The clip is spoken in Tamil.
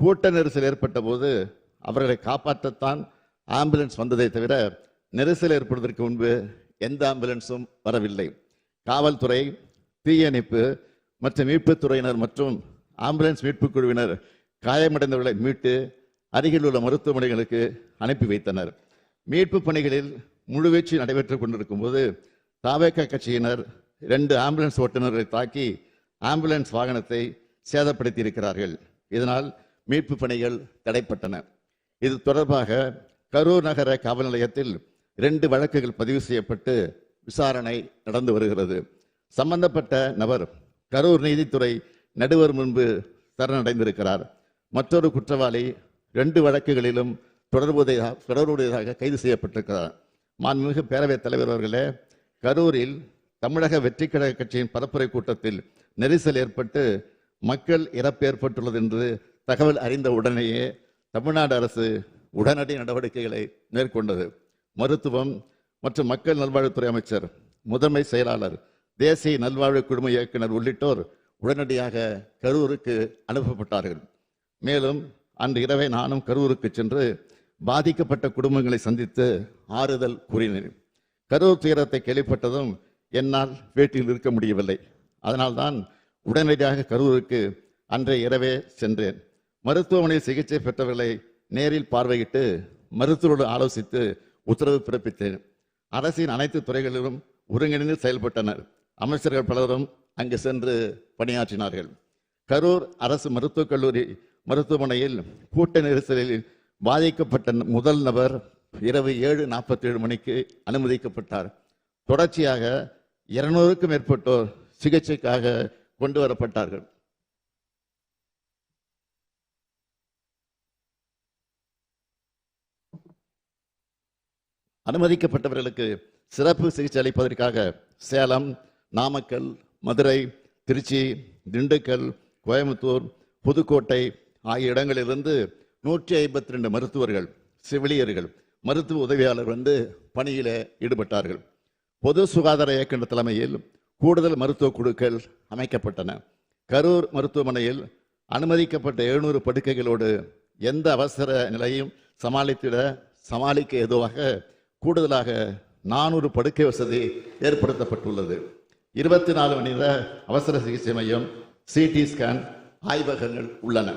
கூட்ட நெரிசல் ஏற்பட்ட போது அவர்களை காப்பாற்றத்தான் ஆம்புலன்ஸ் வந்ததை தவிர நெரிசல் ஏற்படுவதற்கு முன்பு எந்த ஆம்புலன்ஸும் வரவில்லை. காவல்துறை, தீயணைப்பு மற்றும் மீட்புத் துறையினர் மற்றும் ஆம்புலன்ஸ் மீட்புக் குழுவினர் காயமடைந்தவர்களை மீட்டு அருகில் உள்ள மருத்துவமனைகளுக்கு அனுப்பி வைத்தனர். மீட்பு பணிகளில் முழுவீச்சு நடைபெற்றுக் கொண்டிருக்கும் போது தவேக கட்சியினர் 2 ஆம்புலன்ஸ் ஓட்டுநர்களை தாக்கி ஆம்புலன்ஸ் வாகனத்தை சேதப்படுத்தி இருக்கிறார்கள். இதனால் மீட்பு பணிகள் தடைப்பட்டன. இது தொடர்பாக கரூர் நகர காவல் நிலையத்தில் 2 வழக்குகள் பதிவு செய்யப்பட்டு விசாரணை நடந்து வருகிறது. சம்பந்தப்பட்ட நபர் கரூர் நீதித்துறை நடுவர் முன்பு சரணடைந்திருக்கிறார். மற்றொரு குற்றவாளி 2 வழக்குகளிலும் தொடர்புடையதாக கைது செய்யப்பட்டிருக்கிறார். மாண்புமிகு பேரவைத் தலைவர் அவர்களே, கரூரில் தமிழக வெற்றி கழக கட்சியின் பரப்புரை கூட்டத்தில் நெரிசல் ஏற்பட்டு மக்கள் இறப்பு ஏற்பட்டுள்ளது என்று தகவல் அறிந்த உடனேயே தமிழ்நாடு அரசு உடனடி நடவடிக்கைகளை மேற்கொண்டது. மருத்துவம் மற்றும் மக்கள் நல்வாழ்வுத்துறை அமைச்சர், முதன்மை செயலாளர், தேசிய நல்வாழ்வு குழும இயக்குனர் உள்ளிட்டோர் உடனடியாக கரூருக்கு அனுப்பப்பட்டார்கள். மேலும் அன்று இரவே நானும் கரூருக்கு சென்று பாதிக்கப்பட்ட குடும்பங்களை சந்தித்து ஆறுதல் கூறினேன். கரூர் துயரத்தை கேள்விப்பட்டதும் என்னால் வீட்டில் இருக்க முடியவில்லை. அதனால்தான் உடனடியாக கரூருக்கு அன்றைய இரவே சென்றேன். மருத்துவமனையில் சிகிச்சை பெற்றவர்களை நேரில் பார்வையிட்டு மருத்துவரோடு ஆலோசித்து உத்தரவு பிறப்பித்தேன். அரசின் அனைத்து துறைகளிலும் ஒருங்கிணைந்து செயல்பட்டனர். அமைச்சர்கள் பலரும் அங்கு சென்று பணியாற்றினார்கள். கரூர் அரசு மருத்துவக் கல்லூரி மருத்துவமனையில் கூட்ட நெரிசலில் பாதிக்கப்பட்ட முதல் நபர் இரவு 7:47 மணிக்கு அனுமதிக்கப்பட்டார். தொடர்ச்சியாக 200க்கும் மேற்பட்டோர் சிகிச்சைக்காக கொண்டு வரப்பட்டார்கள். அனுமதிக்கப்பட்டவர்களுக்கு சிறப்பு சிகிச்சை அளிப்பதற்காக சேலம், நாமக்கல், மதுரை, திருச்சி, திண்டுக்கல், கோயம்புத்தூர், புதுக்கோட்டை ஆகிய இடங்களிலிருந்து 152 மருத்துவர்கள், செவிலியர்கள், மருத்துவ உதவியாளர் வந்து பணியில ஈடுபட்டார்கள். பொது சுகாதார இயக்குநர் தலைமையில் கூடுதல் மருத்துவ குழுக்கள் அமைக்கப்பட்டன. கரூர் மருத்துவமனையில் அனுமதிக்கப்பட்ட 700 படுக்கைகளோடு எந்த அவசர நிலையும் சமாளிக்க ஏதுவாக கூடுதலாக 400 படுக்கை வசதி ஏற்படுத்தப்பட்டுள்ளது. 24 மணி நேர அவசர சிகிச்சை மையம், சிடி ஸ்கேன் ஆய்வகங்கள் உள்ளன.